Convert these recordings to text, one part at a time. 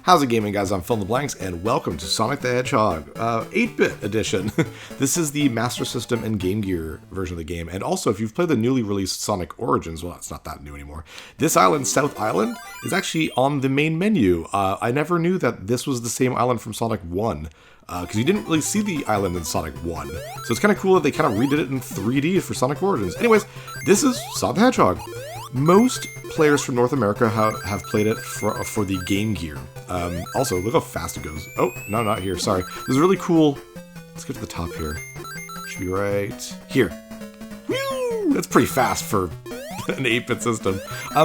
How's it gaming, guys? I'm Fill in the Blanks, and welcome to Sonic the Hedgehog, 8-bit edition. This is the Master System and Game Gear version of the game, and also, if you've played the newly released Sonic Origins, well, it's not that new anymore, this island, South Island, is actually on the main menu. I never knew that this was the same island from Sonic 1, because you didn't really see the island in Sonic 1. So it's kind of cool that they kind of redid it in 3D for Sonic Origins. Anyways, this is Sonic the Hedgehog. Most players from North America have played it for the Game Gear. Also, look how fast it goes. Oh, no, not here, sorry. This is really cool. Let's get to the top here. Should be right here. Woo! That's pretty fast for an 8-bit system.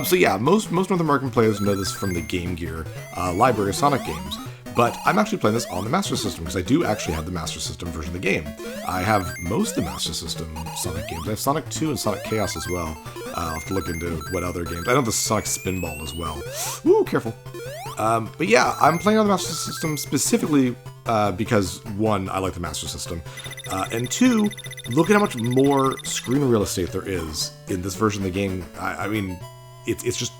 So yeah, most North American players know this from the Game Gear library of Sonic games. But I'm actually playing this on the Master System, because I do actually have the Master System version of the game. I have most of the Master System Sonic games. I have Sonic 2 and Sonic Chaos as well. I'll have to look into what other games. I know the Sonic Spinball as well. Woo, careful. But yeah, I'm playing on the Master System specifically because, one, I like the Master System, and two, look at how much more screen real estate there is in this version of the game. I mean, it's just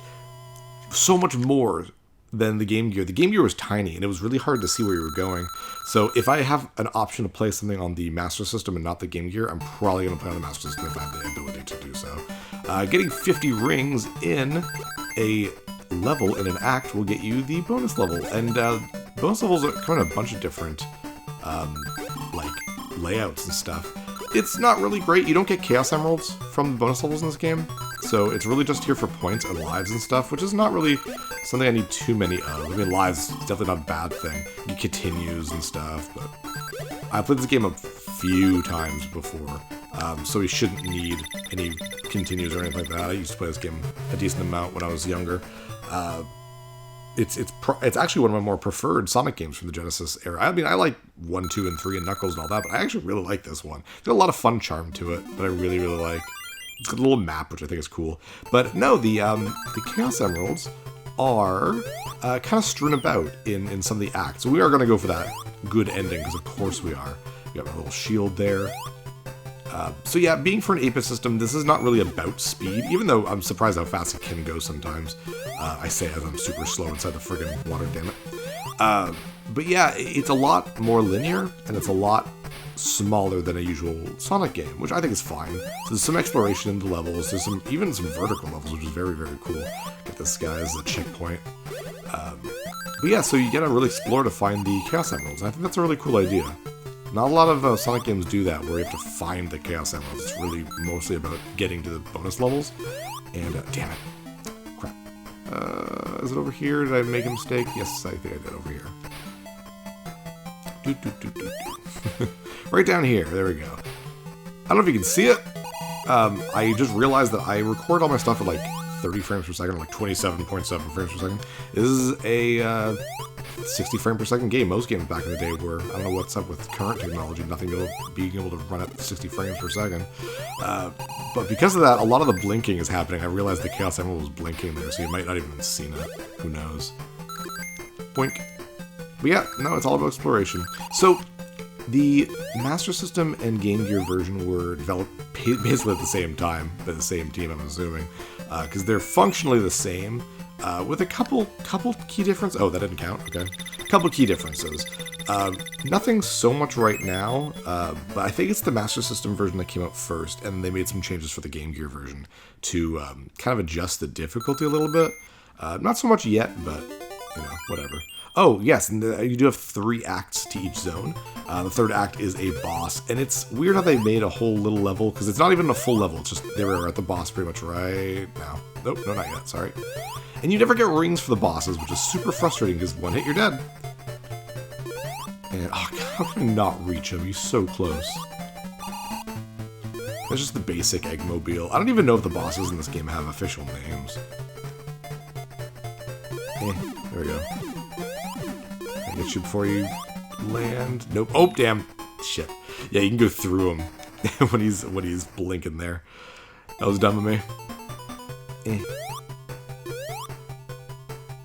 so much more than the Game Gear. The Game Gear was tiny, and it was really hard to see where you were going. So if I have an option to play something on the Master System and not the Game Gear, I'm probably going to play on the Master System if I have the ability to do so. Getting 50 rings in a level, in an act, will get you the bonus level. And bonus levels come in a bunch of different like layouts and stuff. It's not really great. You don't get Chaos Emeralds from the bonus levels in this game, so it's really just here for points and lives and stuff, which is not really something I need too many of. I mean, lives is definitely not a bad thing. You continues and stuff, but I've played this game a few times before, so we shouldn't need any continues or anything like that. I used to play this game a decent amount when I was younger. It's actually one of my more preferred Sonic games from the Genesis era. I mean, I like 1, 2, and 3 and Knuckles and all that, but I actually really like this one. There's got a lot of fun charm to it that I really, really like. It's got a little map, which I think is cool. But no, the Chaos Emeralds are kind of strewn about in some of the acts. So we are going to go for that good ending, because of course we are. We got a little shield there. So yeah, being for an 8-bit system, this is not really about speed, even though I'm surprised how fast it can go sometimes. I say as I'm super slow inside the friggin' water, damn it. But yeah, it's a lot more linear, and it's a lot smaller than a usual Sonic game, which I think is fine. So there's some exploration in the levels, there's even some vertical levels, which is very, very cool. Get this guy as a checkpoint. But yeah, so you gotta really explore to find the Chaos Emeralds, and I think that's a really cool idea. Not a lot of Sonic games do that, where you have to find the Chaos Emeralds. It's really mostly about getting to the bonus levels. And, damn it. Crap. Is it over here? Did I make a mistake? Yes, I think I did over here. Right down here. There we go. I don't know if you can see it. I just realized that I record all my stuff at like 30 frames per second, or like 27.7 frames per second. This is a 60 frame per second game. Most games back in the day were, I don't know what's up with current technology, nothing being able to run at 60 frames per second. But because of that, a lot of the blinking is happening. I realized the Chaos Emerald was blinking there, so you might not even have seen it. Who knows? Boink. But yeah, no, it's all about exploration. So, the Master System and Game Gear version were developed basically at the same time, by the same team, I'm assuming, because they're functionally the same, with a couple key differences. Oh, that didn't count. Okay, couple key differences. Nothing so much right now, but I think it's the Master System version that came out first, and they made some changes for the Game Gear version to kind of adjust the difficulty a little bit. Not so much yet, but you know, whatever. Oh, yes, and you do have 3 acts to each zone. The third act is a boss, and it's weird how they made a whole little level, because it's not even a full level, it's just they were at the boss pretty much right now. Nope, no, not yet, sorry. And you never get rings for the bosses, which is super frustrating, because one hit, you're dead. And, oh, God, how can I not reach him? He's so close. That's just the basic Eggmobile. I don't even know if the bosses in this game have official names. There we go. Get you before you land. Nope. Oh, damn. Shit. Yeah, you can go through him when he's blinking there. That was dumb of me.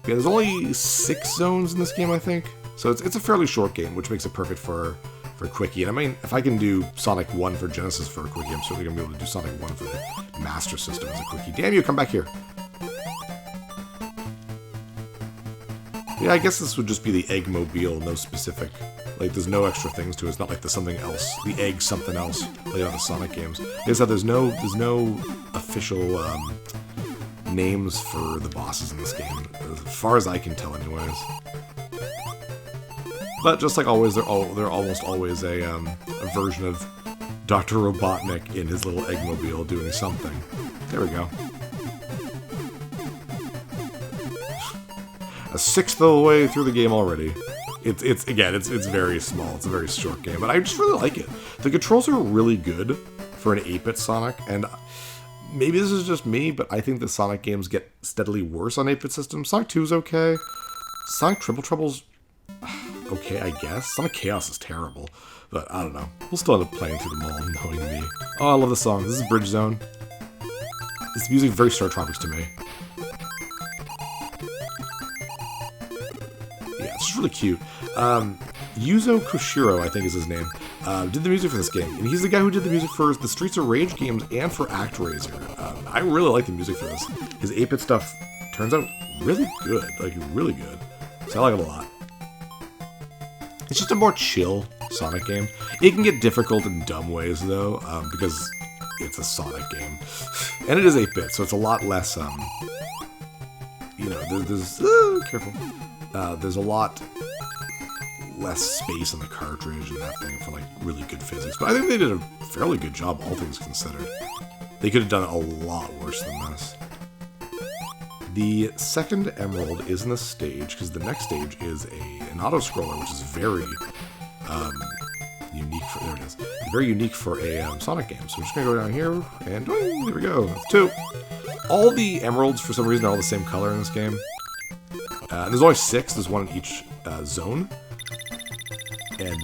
Yeah, there's only 6 zones in this game, I think. So it's a fairly short game, which makes it perfect for Quickie. And I mean, if I can do Sonic 1 for Genesis for a Quickie, I'm certainly going to be able to do Sonic 1 for the Master System as a Quickie. Damn you, come back here. Yeah, I guess this would just be the Eggmobile, no specific. Like, there's no extra things to it. It's not like the something else, the egg something else, like other Sonic games. Like I said, there's no official names for the bosses in this game, as far as I can tell, anyways. But just like always, they're almost always a version of Dr. Robotnik in his little Eggmobile doing something. There we go. A sixth of the way through the game already. It's very small. It's a very short game, but I just really like it. The controls are really good for an 8-bit Sonic, and maybe this is just me, but I think the Sonic games get steadily worse on 8-bit systems. Sonic 2 is okay. Sonic Triple Trouble's okay, I guess. Sonic Chaos is terrible, but I don't know. We'll still end up playing through them all, knowing me. Oh, I love the song. This is Bridge Zone. This music is very Star Tropics to me. Yeah, it's just really cute. Yuzo Koshiro, I think is his name, did the music for this game. And he's the guy who did the music for the Streets of Rage games and for ActRaiser. I really like the music for this. His 8-bit stuff turns out really good. Like, really good. So I like it a lot. It's just a more chill Sonic game. It can get difficult in dumb ways, though, because it's a Sonic game. And it is 8-bit, so it's a lot less, you know, there's careful. There's a lot less space in the cartridge and that thing for, like, really good physics. But I think they did a fairly good job, all things considered. They could have done a lot worse than this. The second emerald isn't a stage, because the next stage is an auto-scroller, which is very unique for, there it is, very unique for a Sonic game. So I'm just going to go down here, and oh, there we go, that's 2. All the emeralds, for some reason, are all the same color in this game. There's only 6, there's 1 in each zone. And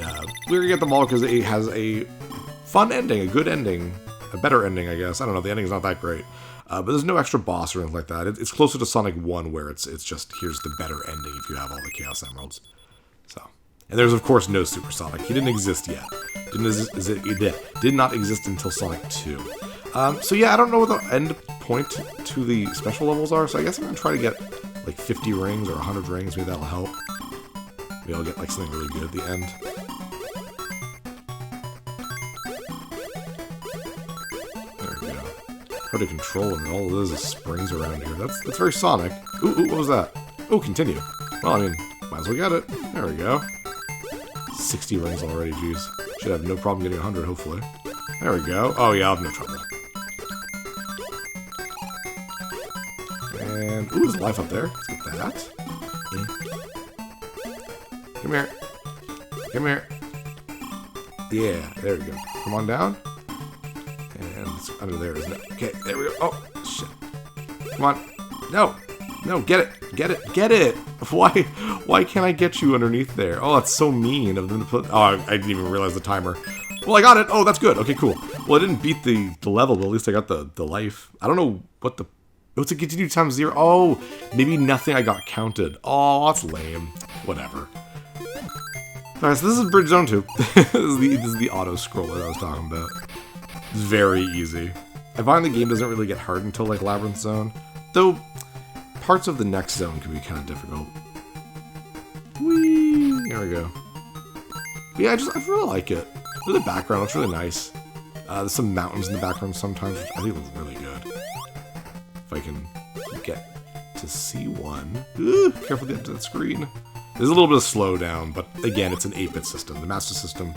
we're going to get them all because it has a fun ending, a good ending, a better ending, I guess. I don't know, the ending's not that great. But there's no extra boss or anything like that. It's closer to Sonic 1, where it's just, here's the better ending if you have all the Chaos Emeralds. So, and there's, of course, no Super Sonic. He didn't exist yet. Did not exist until Sonic 2. So yeah, I don't know what the end point to the special levels are, so I guess I'm going to try to get, like, 50 rings or 100 rings. Maybe that'll help. Maybe I'll get, like, something really good at the end. Hard to control, and all it is springs around here. That's very Sonic. Ooh, what was that? Oh, continue. Well, I mean, might as well get it. There we go. 60 rings already, jeez. Should have no problem getting 100, hopefully. There we go. Oh, yeah, I'll have no trouble. And, ooh, there's life up there. Let's get that. Come here. Come here. Yeah, there we go. Come on down. And it's under there, isn't it? Okay, there we go. Oh, shit. Come on. No. No, get it. Get it. Get it. Why can't I get you underneath there? Oh, that's so mean of them to put... Oh, I didn't even realize the timer. Well, I got it. Oh, that's good. Okay, cool. Well, I didn't beat the level, but at least I got the life. I don't know what the... What's it continue times 0? Oh, maybe nothing I got counted. Oh, that's lame. Whatever. Alright, so this is Bridge Zone 2. this is the auto-scroller I was talking about. It's very easy. I find the game doesn't really get hard until, like, Labyrinth Zone. Though, parts of the next zone can be kind of difficult. Whee! There we go. But yeah, I really like it. Look at the background, it's really nice. There's some mountains in the background sometimes, which I think looks really good. If I can get to see one. Ooh, careful with that screen. There's a little bit of slowdown, but again, it's an 8-bit system. The Master System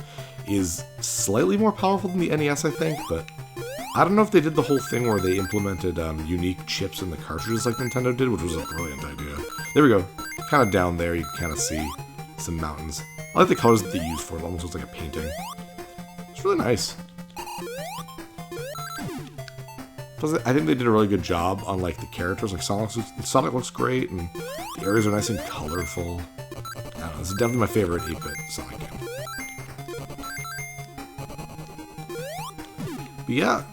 is slightly more powerful than the NES, I think, but I don't know if they did the whole thing where they implemented unique chips in the cartridges like Nintendo did, which was a brilliant idea. There we go. Kind of down there, you can kind of see some mountains. I like the colors that they use for it. It almost looks like a painting. It's really nice. Plus, I think they did a really good job on, like, the characters. Like, Sonic looks great, and the areas are nice and colorful. I don't know, this is definitely my favorite 8-bit Sonic game. But yeah,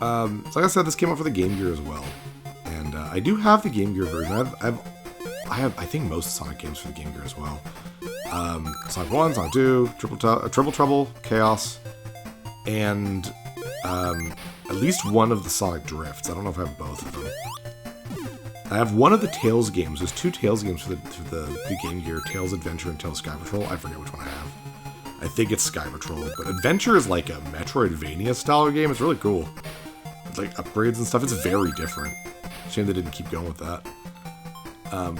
so like I said, this came out for the Game Gear as well, and I do have the Game Gear version. I have I think most Sonic games for the Game Gear as well. Sonic 1, Sonic 2, Triple Trouble, Chaos, and at least one of the Sonic Drifts. I don't know if I have both of them. I have one of the Tales games. There's 2 Tales games for the Game Gear, Tales Adventure and Tales Sky Patrol. I forget which one I have. I think it's Sky Patrol, but Adventure is like a Metroidvania style game. It's really cool. It's like upgrades and stuff. It's very different. Shame they didn't keep going with that.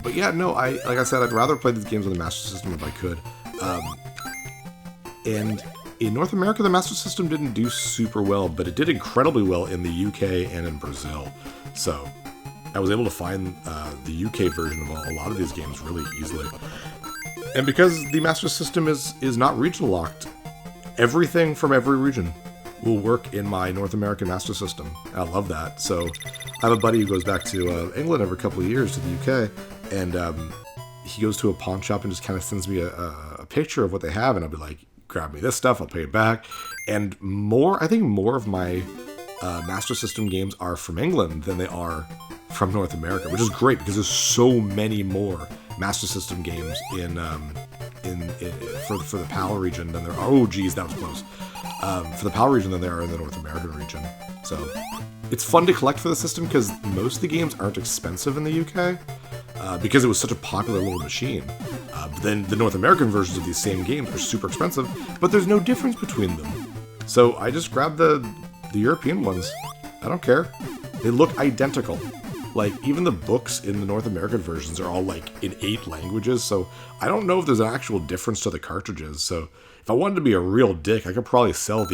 But yeah, no, like I said, I'd rather play these games on the Master System if I could. And in North America, the Master System didn't do super well, but it did incredibly well in the UK and in Brazil. So I was able to find the UK version of a lot of these games really easily. And because the Master System is not regional locked, everything from every region will work in my North American Master System. I love that. So I have a buddy who goes back to England every couple of years to the UK, and he goes to a pawn shop and just kind of sends me a picture of what they have, and I'll be like, grab me this stuff, I'll pay it back. And I think more of my Master System games are from England than they are from North America, which is great because there's so many more Master System games for the PAL region than there are. Oh, geez, that was close. For the PAL region than there are in the North American region. So it's fun to collect for the system because most of the games aren't expensive in the UK because it was such a popular little machine. But then the North American versions of these same games are super expensive, but there's no difference between them. So I just grabbed the European ones. I don't care. They look identical. Like, even the books in the North American versions are all, like, in 8 languages, so I don't know if there's an actual difference to the cartridges. So if I wanted to be a real dick, I could probably sell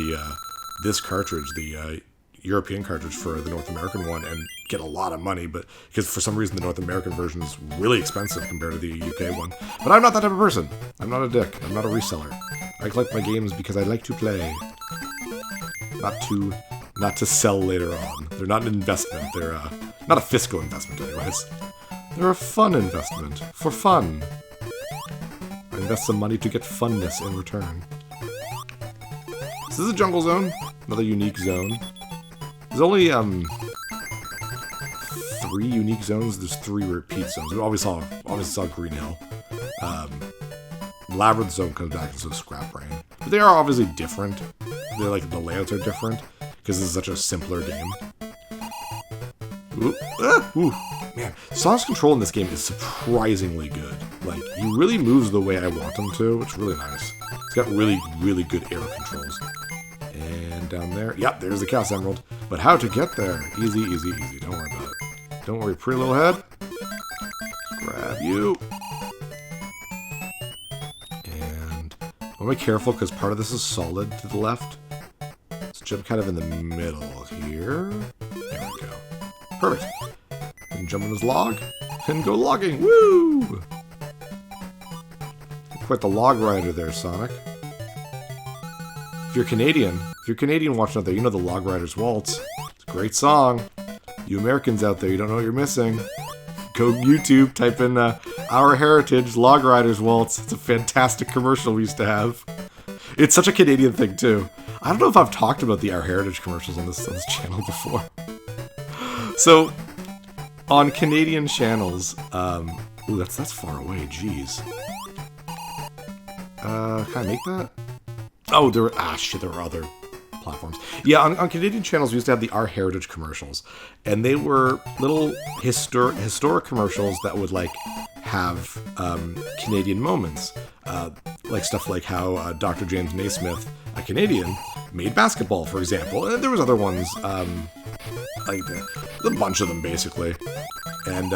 this cartridge, the European cartridge for the North American one, and get a lot of money, but because for some reason the North American version is really expensive compared to the UK one. But I'm not that type of person. I'm not a dick. I'm not a reseller. I collect my games because I like to play. Not to sell later on. They're not an investment. They're not a fiscal investment anyways. They're a fun investment. For fun. I invest some money to get funness in return. This is a jungle zone. Another unique zone. There's only 3 unique zones. There's 3 repeat zones. We obviously saw Green Hill. Labyrinth zone comes back into Scrap Brain. But they are obviously different. They're like, the layouts are different because this is such a simpler game. Ooh, man, Sonic's control in this game is surprisingly good. Like, he really moves the way I want him to. It's really nice. It's got really, really good air controls. And down there, yep, there's the Chaos Emerald. But how to get there? Easy, easy, easy. Don't worry about it. Don't worry, pretty little head. Grab you. And I want to be careful because part of this is solid to the left. Let's jump kind of in the middle here. There we go. Perfect. We can jump on this log and go logging. Woo! Quite the log rider there, Sonic. If you're Canadian watching out there, you know the Log Riders Waltz. It's a great song. You Americans out there, you don't know what you're missing. Go YouTube, type in Our Heritage Log Riders Waltz. It's a fantastic commercial we used to have. It's such a Canadian thing, too. I don't know if I've talked about the Our Heritage commercials on this channel before. So, on Canadian channels, ooh, that's far away, jeez. Can I make that? Oh, there are other platforms. Yeah, on Canadian channels, we used to have the Our Heritage commercials, and they were little historic commercials that would, like, have Canadian moments. Like stuff like how Dr. James Naismith, a Canadian, made basketball, for example. And there was other ones, like a bunch of them, basically. And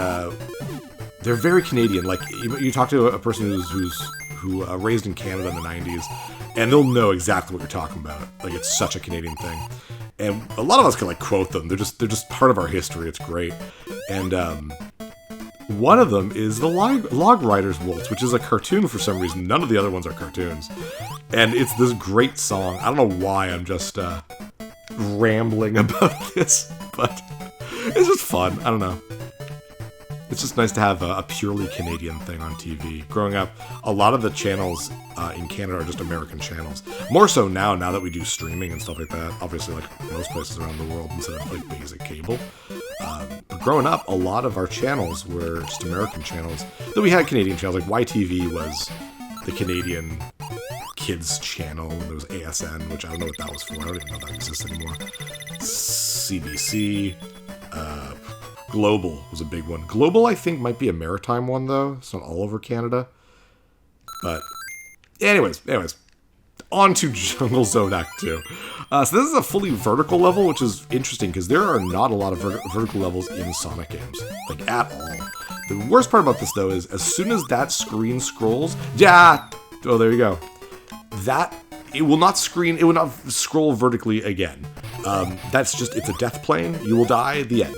they're very Canadian. Like, you talk to a person who raised in Canada in the 90s, and they'll know exactly what you're talking about. Like, it's such a Canadian thing. And a lot of us can, like, quote them. They're just part of our history. It's great. And one of them is the Log Riders Waltz, which is a cartoon for some reason. None of the other ones are cartoons. And it's this great song. I don't know why I'm just rambling about this, but it's just fun. I don't know. It's just nice to have a purely Canadian thing on TV. Growing up, a lot of the channels in Canada are just American channels. More so now that we do streaming and stuff like that. Obviously, like most places around the world, instead of like basic cable. But growing up, a lot of our channels were just American channels. Though we had Canadian channels, like YTV was the Canadian kids channel. There was ASN, which I don't know what that was for. I don't even know if that exists anymore. CBC. Global was a big one. Global, I think, might be a maritime one, though. It's not all over Canada. But anyways, on to Jungle Zone Act 2. So this is a fully vertical level, which is interesting because there are not a lot of vertical levels in Sonic games, like at all. The worst part about this, though, is as soon as that screen scrolls, oh, there you go. It will not scroll vertically again. That's just, it's a death plane. You will die, the end.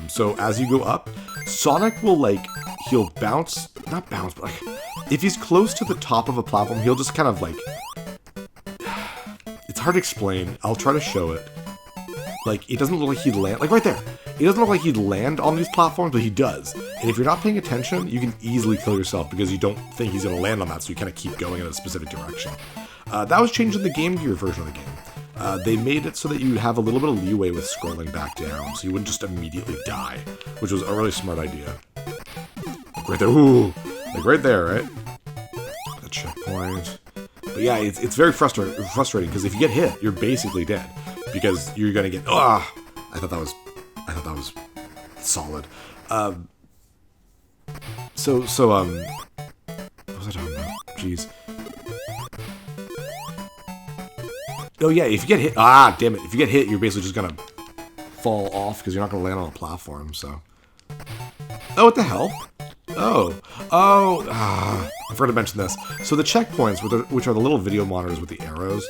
So as you go up, Sonic will, like, he'll bounce, not bounce, but like, if he's close to the top of a platform, he'll just kind of like, it's hard to explain. I'll try to show it. Like, it doesn't look like he'd land, like right there. It doesn't look like he'd land on these platforms, but he does. And if you're not paying attention, you can easily kill yourself because you don't think he's going to land on that, so you kind of keep going in a specific direction. That was changed in the Game Gear version of the game. They made it so that you have a little bit of leeway with scrolling back down, so you wouldn't just immediately die, which was a really smart idea. Right there, ooh, like right there, right? The checkpoint. But yeah, it's very frustrating because if you get hit, you're basically dead because you're gonna get. I thought that was solid. What was I talking about? Jeez. Oh yeah, if you get hit, damn it! If you get hit, you're basically just gonna fall off because you're not gonna land on a platform. So. Oh, what the hell? I forgot to mention this. So the checkpoints, which are the little video monitors with the arrows,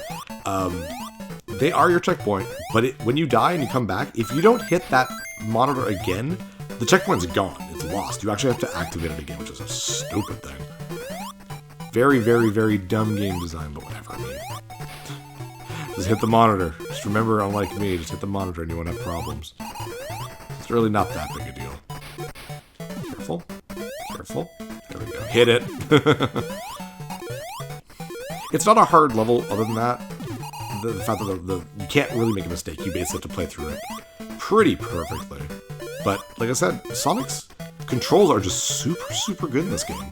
they are your checkpoint, but when you die and you come back, if you don't hit that monitor again, the checkpoint's gone. It's lost. You actually have to activate it again, which is a stupid thing. Very, very, very dumb game design, but whatever. I mean, just hit the monitor. Just remember, unlike me, just hit the monitor and you won't have problems. It's really not that big a deal. Careful. Careful. There we go. Hit it. It's not a hard level other than that. The fact that you can't really make a mistake. You basically have to play through it pretty perfectly. But, like I said, Sonic's controls are just super, super good in this game.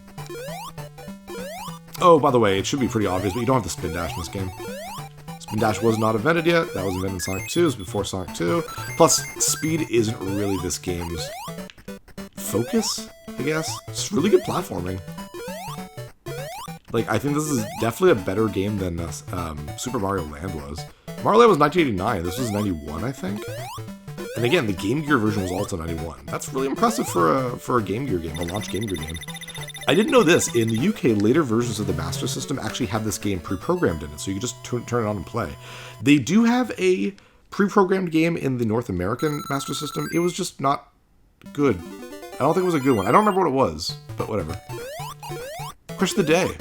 Oh, by the way, it should be pretty obvious, but you don't have the spin dash in this game. Spin dash was not invented yet. That was invented in Sonic 2. It was before Sonic 2. Plus, speed isn't really this game's focus, I guess. It's really good platforming. Like, I think this is definitely a better game than Super Mario Land was. Mario Land was 1989. This was 91, I think. And again, the Game Gear version was also 91. That's really impressive for a Game Gear game, a launch Game Gear game. I didn't know this. In the UK, later versions of the Master System actually have this game pre-programmed in it, so you can just turn it on and play. They do have a pre-programmed game in the North American Master System. It was just not good. I don't think it was a good one. I don't remember what it was, but whatever. Question of the day.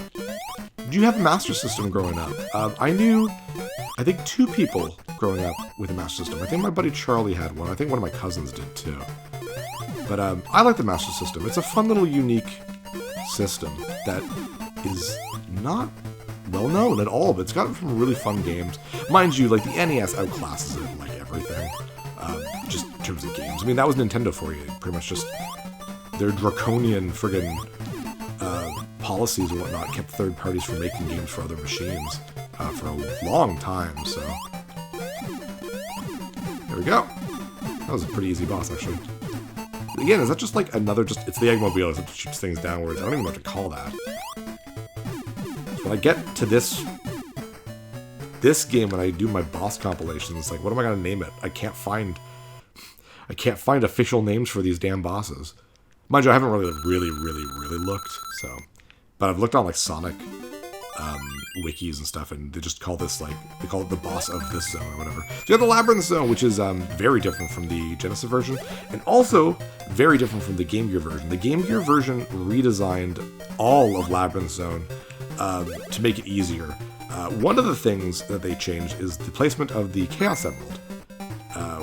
Did you have a Master System growing up? I think 2 people growing up with a Master System. I think my buddy Charlie had one. I think one of my cousins did too. But I like the Master System. It's a fun little unique system that is not well known at all, but it's got some really fun games. Mind you, like the NES outclasses it in like everything, just in terms of games. I mean, that was Nintendo for you. Pretty much just their draconian friggin' policies and whatnot kept third parties from making games for other machines for a long time. So there we go. That was a pretty easy boss, actually. Again, is that just like another, it's the Eggmobile that shoots things downwards. I don't even know what to call that. So when I get to this game, when I do my boss compilations, it's like, what am I going to name it? I can't find official names for these damn bosses. Mind you, I haven't really looked, so. But I've looked on like Sonic wikis and stuff, and they just call this like, they call it the boss of this zone or whatever. So you have the Labyrinth Zone, which is very different from the Genesis version, and also very different from the Game Gear version. The Game Gear version redesigned all of Labyrinth Zone to make it easier. One of the things that they changed is the placement of the Chaos Emerald,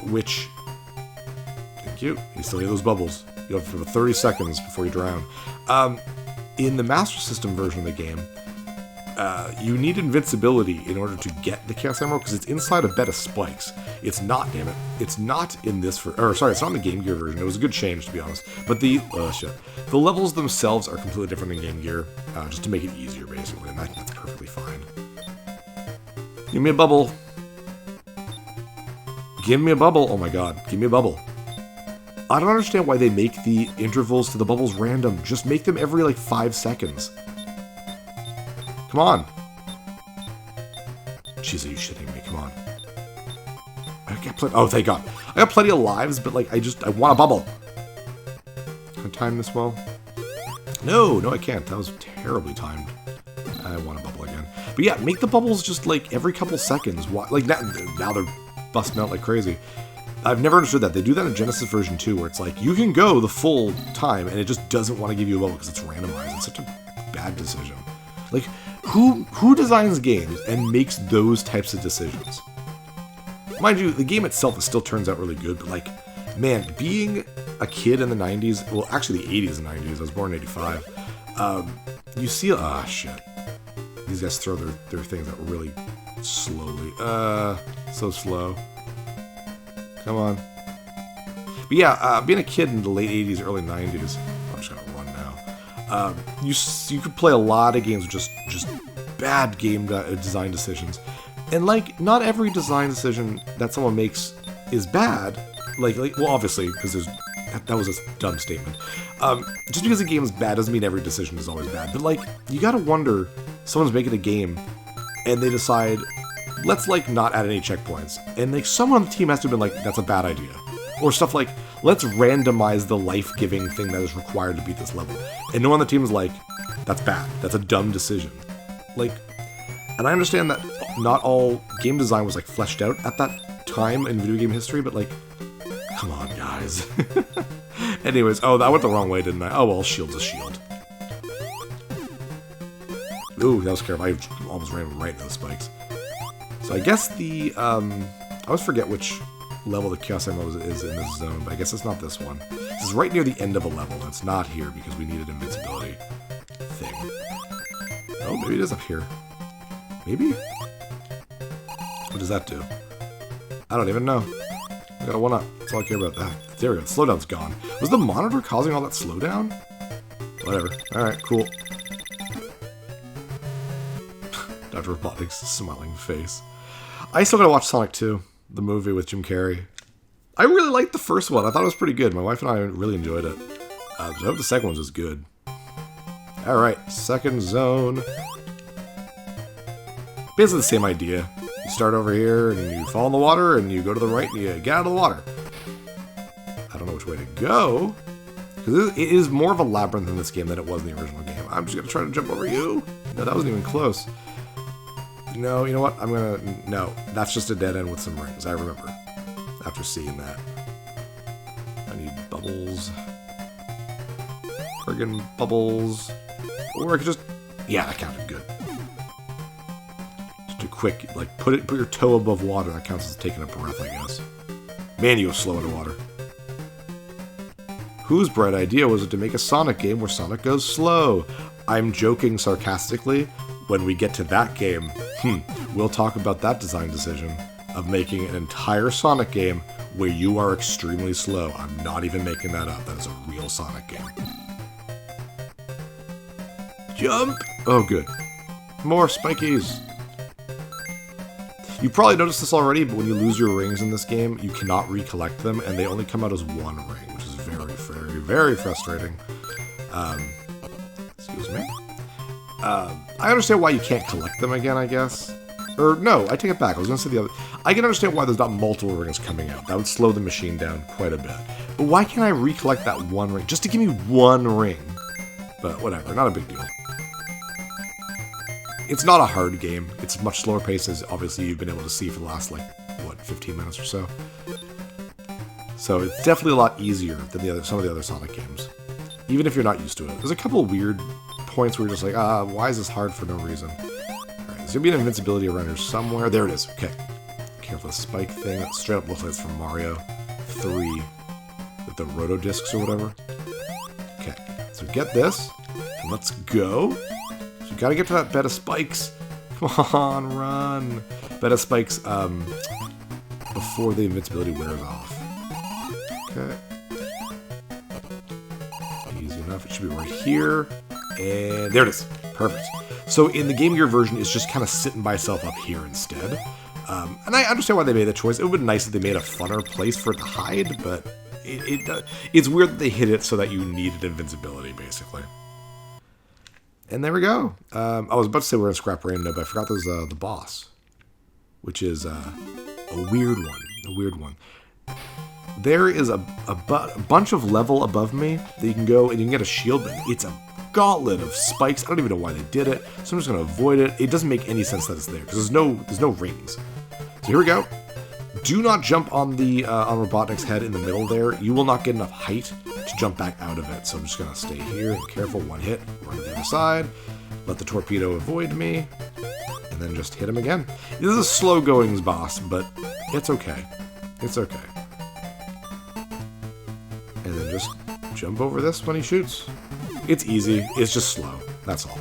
which, thank you still hear those bubbles. You have for 30 seconds before you drown. In the Master System version of the game, you need invincibility in order to get the Chaos Emerald because it's inside a bed of spikes. It's not, damn it. It's not in this, it's not in the Game Gear version. It was a good change, to be honest. But the levels themselves are completely different than Game Gear, just to make it easier, basically, and that's perfectly fine. Give me a bubble. Give me a bubble. Oh my god, give me a bubble. I don't understand why they make the intervals to the bubbles random. Just make them every, like, 5 seconds. Come on. Jeez, are you shitting me? Come on. Oh, thank God. I got plenty of lives, but, like, I want a bubble. Can I time this well? No, I can't. That was terribly timed. I want a bubble again. But yeah, make the bubbles just, like, every couple seconds. Like, now they're busting out like crazy. I've never understood that. They do that in Genesis version 2, where it's like, you can go the full time, and it just doesn't want to give you a bubble because it's randomized. It's such a bad decision. Like, who designs games and makes those types of decisions? Mind you, the game itself still turns out really good, but, like, man, being a kid in the 90s, well, actually the 80s and 90s, I was born in 85, you see, shit. These guys throw their things out really slowly. So slow. Come on. But yeah, being a kid in the late 80s, early 90s, I'm just gonna run now. You could play a lot of games with just bad game design decisions. And, like, not every design decision that someone makes is bad. Like well, obviously, because that was a dumb statement. Just because a game is bad doesn't mean every decision is always bad. But, like, you gotta wonder, someone's making a game, and they decide, let's, like, not add any checkpoints. And, like, someone on the team has to have been like, that's a bad idea. Or stuff like, let's randomize the life-giving thing that is required to beat this level. And no one on the team is like, that's bad. That's a dumb decision. Like, and I understand that not all game design was, like, fleshed out at that time in video game history, but, like, come on, guys. Anyways, I went the wrong way, didn't I? Oh, well, shield's a shield. Ooh, that was terrible. I almost ran right into the spikes. So I guess I always forget which level the Chaos Ammo is in this zone, but I guess it's not this one. This is right near the end of a level, and it's not here because we needed invincibility thing. Oh, maybe it is up here. Maybe? What does that do? I don't even know. I got a 1-up. That's all I care about that. There we go. The slowdown's gone. Was the monitor causing all that slowdown? Whatever. Alright, cool. Dr. Robotnik's smiling face. I still gotta watch Sonic 2, the movie with Jim Carrey. I really liked the first one. I thought it was pretty good. My wife and I really enjoyed it. So I hope the second one's as good. Alright, second zone. Basically the same idea. You start over here, and you fall in the water, and you go to the right, and you get out of the water. I don't know which way to go. Because it is more of a labyrinth in this game than it was in the original game. I'm just going to try to jump over you. No, that wasn't even close. No, you know what? No, that's just a dead end with some rings. I remember. After seeing that. I need bubbles. Friggin' bubbles. Or I could just... Yeah, that counted good. Just a quick, like, put your toe above water. That counts as taking a breath, I guess. Man, you go slow underwater. Whose bright idea was it to make a Sonic game where Sonic goes slow? I'm joking sarcastically. When we get to that game, we'll talk about that design decision of making an entire Sonic game where you are extremely slow. I'm not even making that up. That is a real Sonic game. Jump! Oh, good. More spikies. You probably noticed this already, but when you lose your rings in this game, you cannot recollect them, and they only come out as one ring, which is very, very, very frustrating. Excuse me. I understand why you can't collect them again, I guess. Or, no, I take it back. I was going to say the other... I can understand why there's not multiple rings coming out. That would slow the machine down quite a bit. But why can't I recollect that one ring? Just to give me one ring. But whatever, not a big deal. It's not a hard game. It's much slower pace, as obviously you've been able to see for the last, like, what, 15 minutes or so. So it's definitely a lot easier than some of the other Sonic games. Even if you're not used to it. There's a couple of weird points where you're just like, why is this hard for no reason? Alright, there's gonna be an invincibility around here somewhere. There it is. Okay. Careful, the spike thing. That straight up looks like it's from Mario 3. With the roto discs or whatever. Okay. So get this. And let's go. So you gotta get to that bed of spikes. Come on, run. Bed of spikes, before the invincibility wears off. Okay. Easy enough. It should be right here. And there it is. Perfect. So in the Game Gear version, it's just kind of sitting by itself up here instead. And I understand why they made that choice. It would have been nice if they made a funner place for it to hide, but it's weird that they hid it so that you needed invincibility, basically. And there we go. I was about to say we're in Scrap Rainbow, but I forgot there's the boss, which is a weird one. A weird one. There is a bunch of level above me that you can go and you can get a shield, but it's a gauntlet of spikes. I don't even know why they did it, so I'm just going to avoid it. It doesn't make any sense that it's there because there's no rings. So here we go. Do not jump on the on Robotnik's head in the middle there. You will not get enough height to jump back out of it. So I'm just going to stay here and careful. One hit, run to the other side. Let the torpedo avoid me. And then just hit him again. This is a slow goings boss, but it's okay. It's okay. And then just jump over this when he shoots. It's easy. It's just slow. That's all.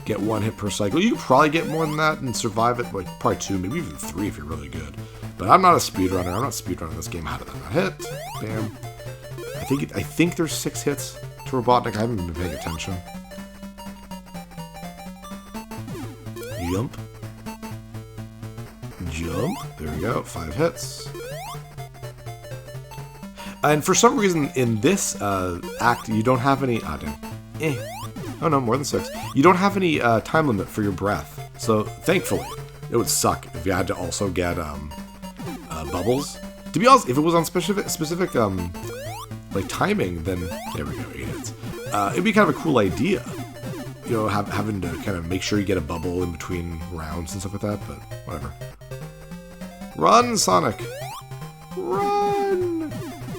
Get 1 hit per cycle. You can probably get more than that and survive it. Like probably 2, maybe even 3 if you're really good. But I'm not a speedrunner. I'm not speedrunning this game. How did that not hit? Bam. I think there's 6 hits to Robotnik. I haven't been paying attention. Jump. Jump. There we go. 5 hits. And for some reason in this act, you don't have any... Oh no, more than 6. You don't have any time limit for your breath. So, thankfully, it would suck if you had to also get bubbles. To be honest, if it was on specific like timing, then there we go, 8 hits. It'd be kind of a cool idea, you know, having to kind of make sure you get a bubble in between rounds and stuff like that. But whatever. Run, Sonic! Run!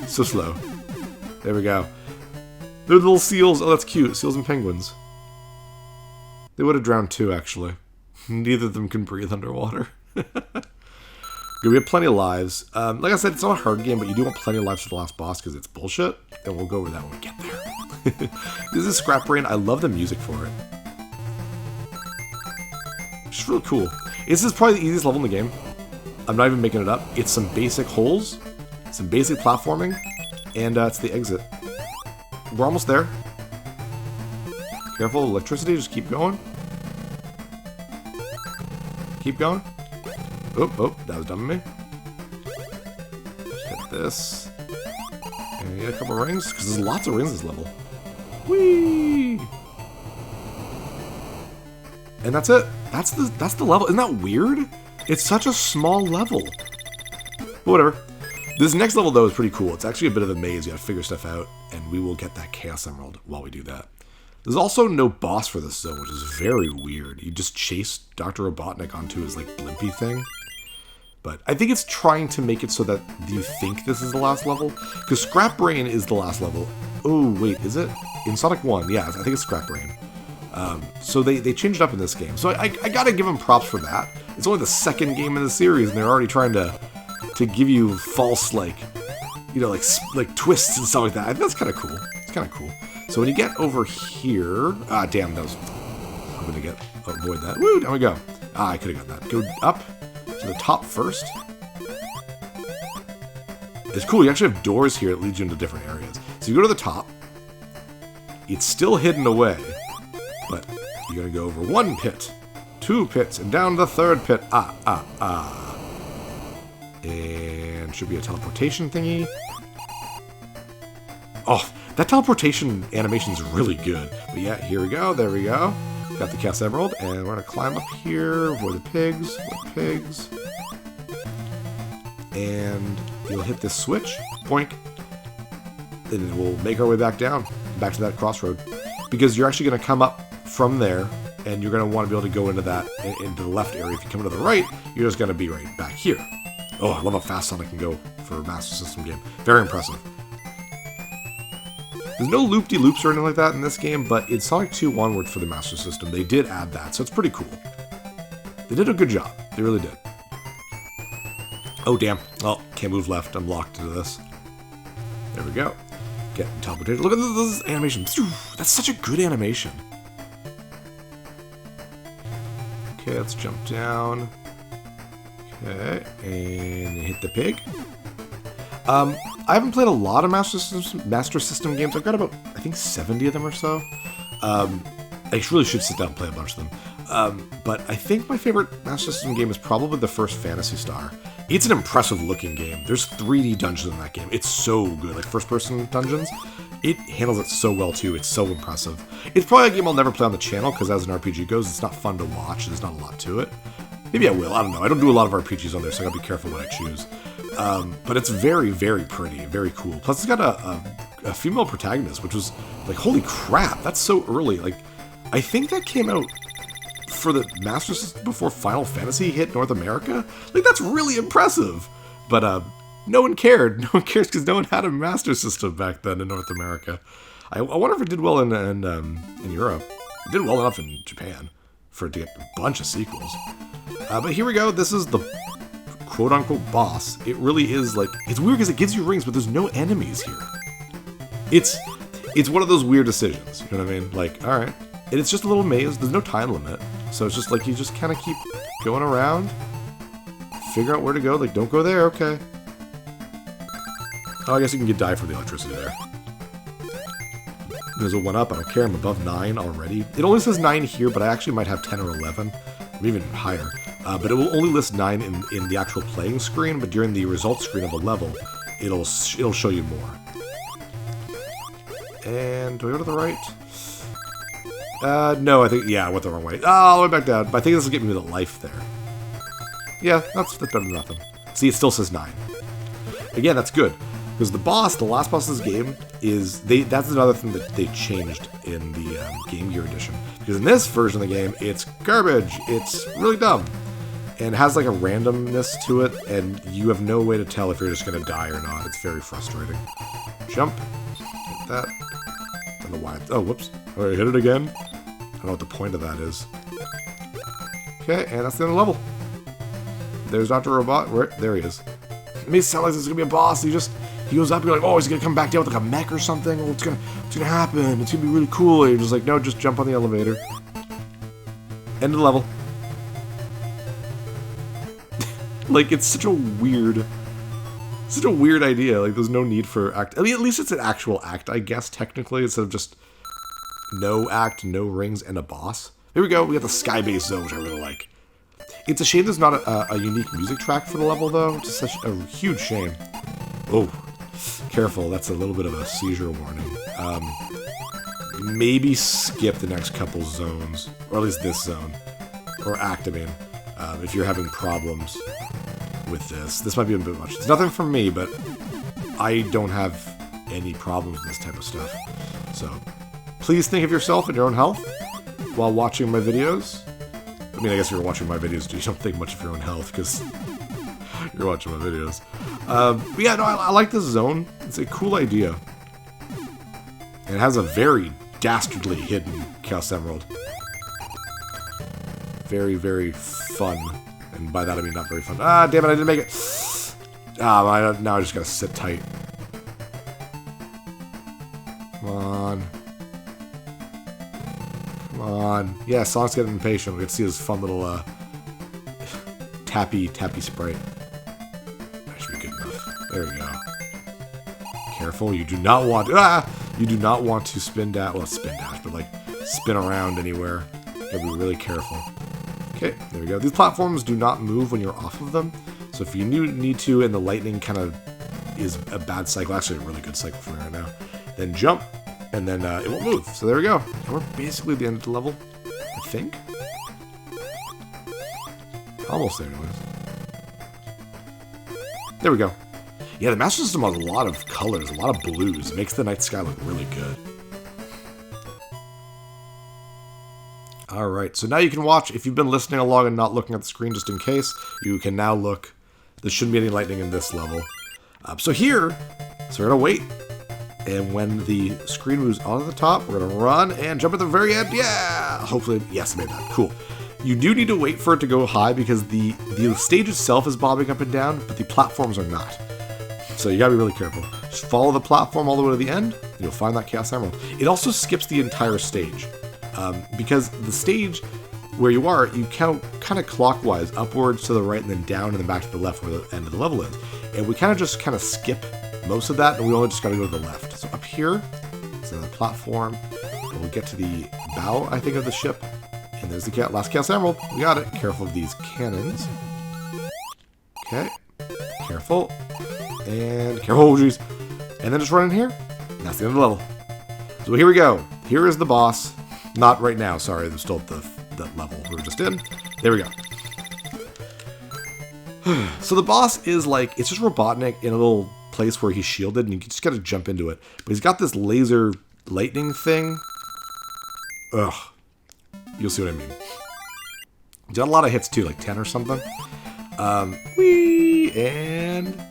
So slow. There we go. They're little seals. Oh, that's cute. Seals and penguins. They would have drowned too, actually. Neither of them can breathe underwater. We have plenty of lives. Like I said, it's not a hard game, but you do want plenty of lives for the last boss because it's bullshit. And we'll go over that when we get there. This is Scrap Brain. I love the music for it. It's just really cool. This is probably the easiest level in the game. I'm not even making it up. It's some basic holes, some basic platforming, and it's the exit. We're almost there. Careful, electricity, just keep going. Keep going. Oh, that was dumb of me. Just hit this. And get a couple of rings, because there's lots of rings this level. Whee! And that's it. That's the level. Isn't that weird? It's such a small level. But whatever. This next level, though, is pretty cool. It's actually a bit of a maze. You gotta figure stuff out, and we will get that Chaos Emerald while we do that. There's also no boss for this zone, which is very weird. You just chase Dr. Robotnik onto his, like, blimpy thing. But I think it's trying to make it so that you think this is the last level. Because Scrap Brain is the last level. Oh, wait, is it? In Sonic 1, yeah, I think it's Scrap Brain. So they changed it up in this game. So I gotta give them props for that. It's only the second game in the series, and they're already trying to give you false, like, you know, like twists and stuff like that. I think that's kind of cool. It's kind of cool. So when you get over here, damn, that was, I'm gonna avoid that. Woo, down we go. I could have got that. Go up to the top first. It's cool. You actually have doors here that lead you into different areas. So you go to the top. It's still hidden away, but you're gonna go over 1 pit, 2 pits, and down the 3rd pit. And should be a teleportation thingy. Oh, that teleportation animation is really good. But yeah, here we go. There we go. Got the Chaos Emerald, and we're gonna climb up here. Avoid the pigs. Avoid pigs. And you'll hit this switch. Boink. And we'll make our way back down, back to that crossroad, because you're actually gonna come up from there, and you're gonna want to be able to go into the left area. If you come to the right, you're just gonna be right back here. Oh, I love how fast Sonic can go for a Master System game. Very impressive. There's no loop-de-loops or anything like that in this game, but in Sonic 2 onward for the Master System, they did add that, so it's pretty cool. They did a good job. They really did. Oh, damn. Oh, can't move left. I'm locked into this. There we go. Get teleportation. Look at this animation. That's such a good animation. Okay, let's jump down. Okay, and hit the pig. I haven't played a lot of Master System games. I've got about, I think, 70 of them or so. I really should sit down and play a bunch of them. But I think my favorite Master System game is probably the first Phantasy Star. It's an impressive looking game. There's 3D dungeons in that game. It's so good. Like first person dungeons, it handles it so well too. It's so impressive. It's probably a game I'll never play on the channel because as an RPG goes, it's not fun to watch. There's not a lot to it. Maybe I will. I don't know. I don't do a lot of RPGs on there, so I gotta be careful what I choose. But it's very, very pretty, very cool. Plus, it's got a female protagonist, which was like, holy crap, that's so early. Like, I think that came out for the Master System before Final Fantasy hit North America. Like, that's really impressive. But no one cared. No one cares because no one had a Master System back then in North America. I wonder if it did well in Europe. It did well enough in Japan for it to get a bunch of sequels. But here we go. This is the quote-unquote boss. It really is like, it's weird because it gives you rings, but there's no enemies here. It's one of those weird decisions, you know what I mean? Like, all right. And it's just a little maze. There's no time limit. So it's just like, you just kind of keep going around, figure out where to go. Like, don't go there. Okay. Oh, I guess you can get die from the electricity there. There's a 1 up. I don't care. I'm above 9 already. It only says 9 here, but I actually might have 10 or 11. Or even higher. But it will only list 9 in the actual playing screen, but during the results screen of a level, it'll show you more. And do I go to the right? No, I think, yeah, I went the wrong way. Oh, all the way back down. But I think this will get me to the life there. Yeah, that's better than nothing. See, it still says 9. Again, that's good. Because the last boss of this game, that's another thing that they changed in the Game Gear edition. Because in this version of the game, it's garbage. It's really dumb. And it has like a randomness to it, and you have no way to tell if you're just going to die or not. It's very frustrating. Jump. Hit that. I don't know why. Oh, whoops. Oh, I hit it again. I don't know what the point of that is. Okay, and that's the end of the level. There's Dr. Robot. There he is. It may sound like this is going to be a boss. He goes up, you're like, oh, he's going to come back down with like a mech or something? Oh, it's gonna happen. It's going to be really cool. And you're just like, no, just jump on the elevator. End of the level. Like, it's such a weird idea. Like, there's no need for act. I mean, at least it's an actual act, I guess, technically, instead of just no act, no rings, and a boss. Here we go. We got the sky-based zone, which I really like. It's a shame there's not a unique music track for the level, though, which is such a huge shame. Oh, careful. That's a little bit of a seizure warning. Maybe skip the next couple zones, or at least this zone, or act, I mean, if you're having problems with this. This might be a bit much. It's nothing from me, but I don't have any problems with this type of stuff. So, please think of yourself and your own health while watching my videos. I mean, I guess if you're watching my videos, you don't think much of your own health, because you're watching my videos. But yeah, no, I like this zone. It's a cool idea. And it has a very dastardly hidden Chaos Emerald. Very, very fun. And by that I mean not very fun. Ah, damn it, I didn't make it. Ah, now I just gotta sit tight. Come on. Come on. Yeah, Sonic's getting impatient. We can see his fun little tappy sprite. That should be good enough. There we go. Careful, you do not want you do not want to spin dash, but like spin around anywhere. You gotta be really careful. Okay, there we go. These platforms do not move when you're off of them. So if you need to and the lightning kind of is a bad cycle, actually a really good cycle for me right now, then jump, and then it won't move. So there we go. And we're basically at the end of the level, I think. Almost there anyways. There we go. Yeah, the Master System has a lot of colors, a lot of blues. It makes the night sky look really good. Alright, so now you can watch. If you've been listening along and not looking at the screen just in case, you can now look. There shouldn't be any lightning in this level. So we're going to wait. And when the screen moves onto the top, we're going to run and jump at the very end. Yeah! Hopefully, yes, I made that. Cool. You do need to wait for it to go high because the stage itself is bobbing up and down, but the platforms are not. So you got to be really careful. Just follow the platform all the way to the end, and you'll find that Chaos Emerald. It also skips the entire stage. Because the stage where you are, you count kind of clockwise, upwards to the right and then down and then back to the left where the end of the level is. And we kind of skip most of that, and we only just got to go to the left. So up here, so the platform, and we'll get to the bow, I think, of the ship. And there's the last Chaos Emerald. We got it. Careful of these cannons. Okay. Careful. And careful, oh jeez. And then just run in here. And that's the end of the level. So here we go. Here is the boss. Not right now, sorry. They're still at that level we were just in. There we go. So the boss is like, it's just Robotnik in a little place where he's shielded, and you just gotta jump into it. But he's got this laser lightning thing. Ugh. You'll see what I mean. He's got a lot of hits too, like 10 or something. Whee! And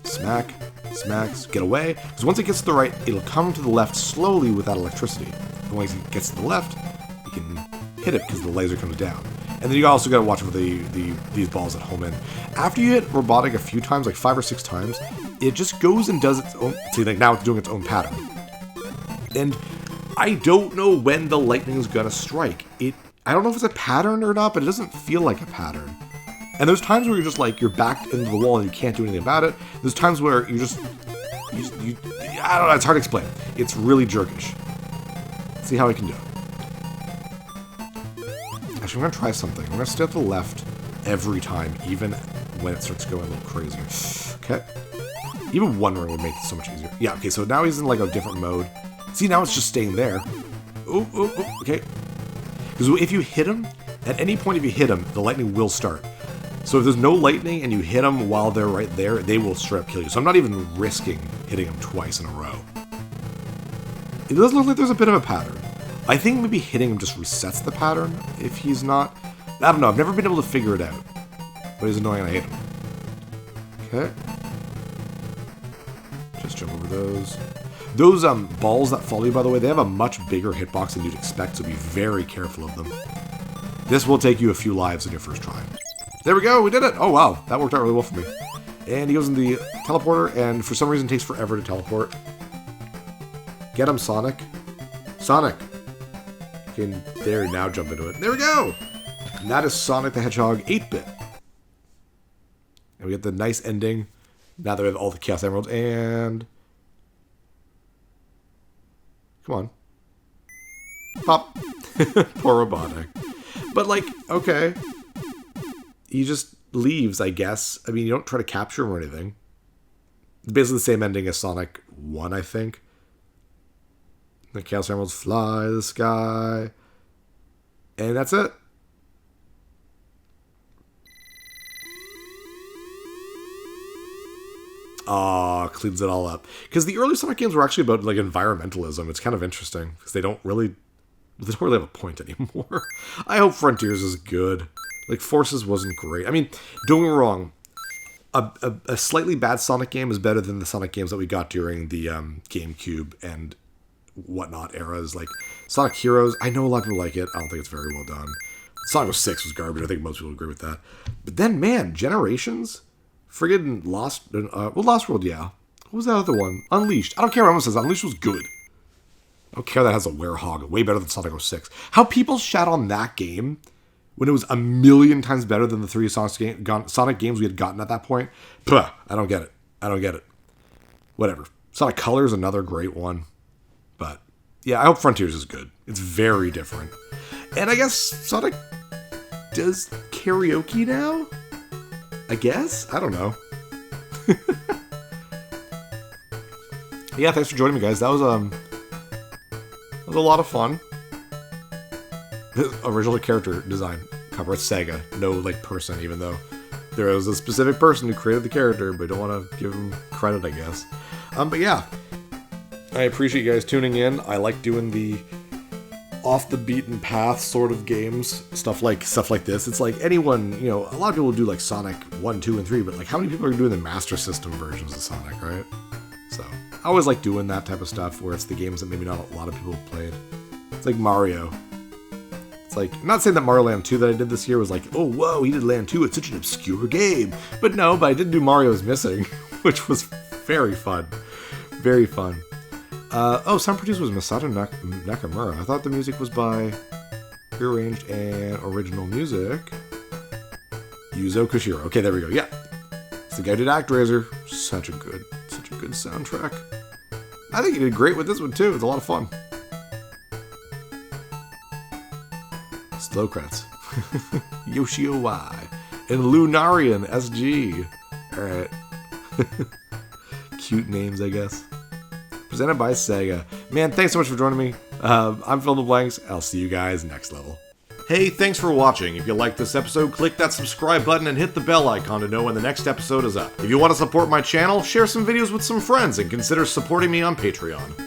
smack, smacks, get away. Because once it gets to the right, it'll come to the left slowly without electricity. And once it gets to the left, you can hit it because the laser comes down. And then you also got to watch for these balls that home in. After you hit Robotnik a few times, like 5 or 6 times, it just goes and does its own. See, like now it's doing its own pattern. And I don't know when the lightning is gonna strike. I don't know if it's a pattern or not, but it doesn't feel like a pattern. And there's times where you're just like, you're backed into the wall and you can't do anything about it. There's times where you I don't know, it's hard to explain. It's really jerkish. Let's see how I can do it. Actually, I'm gonna try something. I'm gonna stay to the left every time, even when it starts going a little crazier. Okay. Even one ring would make it so much easier. Yeah, okay, so now he's in like a different mode. See, now it's just staying there. Oh, okay. Because if you hit him, at any point if you hit him, the lightning will start. So if there's no lightning and you hit them while they're right there, they will straight up kill you. So I'm not even risking hitting them twice in a row. It does look like there's a bit of a pattern. I think maybe hitting him just resets the pattern if he's not. I don't know, I've never been able to figure it out. But he's annoying and I hate him. Okay. Just jump over those. Those balls that follow you, by the way, they have a much bigger hitbox than you'd expect, so be very careful of them. This will take you a few lives in your first try. There we go, we did it! Oh wow, that worked out really well for me. And he goes in the teleporter, and for some reason it takes forever to teleport. Get him, Sonic. Sonic! Okay, there, now jump into it. There we go! And that is Sonic the Hedgehog 8-bit. And we get the nice ending. Now that we have all the Chaos Emeralds, and... Come on. Pop. Poor Robotnik. But, like, okay. He just leaves, I guess. I mean, you don't try to capture him or anything. It's basically the same ending as Sonic 1, I think. The Chaos Emeralds fly the sky. And that's it. Aw, cleans it all up. Because the early Sonic games were actually about, like, environmentalism. It's kind of interesting. Because they don't really have a point anymore. I hope Frontiers is good. Like, Forces wasn't great. I mean, don't get me wrong. A slightly bad Sonic game is better than the Sonic games that we got during the GameCube and whatnot eras. Like, Sonic Heroes, I know a lot of people like it. I don't think it's very well done. Sonic 06 was garbage. I think most people agree with that. But then, man, Generations... Friggin' Lost World, yeah. What was that other one? Unleashed. I don't care what anyone says. Unleashed was good. I don't care that has a werehog. Way better than Sonic 06. How people shat on that game when it was a million times better than the 3 Sonic games we had gotten at that point. Puh, I don't get it. I don't get it. Whatever. Sonic Colors, another great one. But, yeah, I hope Frontiers is good. It's very different. And I guess Sonic does karaoke now? I guess? I don't know. Yeah, thanks for joining me, guys. That was a lot of fun. The original character design cover. It's Sega. No, like, person, even though there was a specific person who created the character, but I don't want to give him credit, I guess. But yeah. I appreciate you guys tuning in. I like doing the off the beaten path sort of games, stuff like this. It's like anyone, you know, a lot of people do like Sonic 1, 2, and 3, but like how many people are doing the Master System versions of Sonic, right? So I always like doing that type of stuff where it's the games that maybe not a lot of people have played. It's like Mario. It's like, I'm not saying that Mario Land 2 that I did this year was like, oh whoa, he did Land 2, it's such an obscure game. But no, but I did do Mario's Missing, which was very fun. Very fun. Sound producer was Masato Nakamura. I thought the music was by rearranged and original music. Yuzo Koshiro. Okay, there we go. Yeah. It's the guy who did ActRaiser. Such a good soundtrack. I think he did great with this one too. It's a lot of fun. Slow credits. Yoshio Y. And Lunarian SG. Alright. Cute names, I guess. Presented by Sega. Man, thanks so much for joining me. I'm Fill in the Blanks. I'll see you guys next level. Hey, thanks for watching. If you liked this episode, click that subscribe button and hit the bell icon to know when the next episode is up. If you want to support my channel, share some videos with some friends and consider supporting me on Patreon.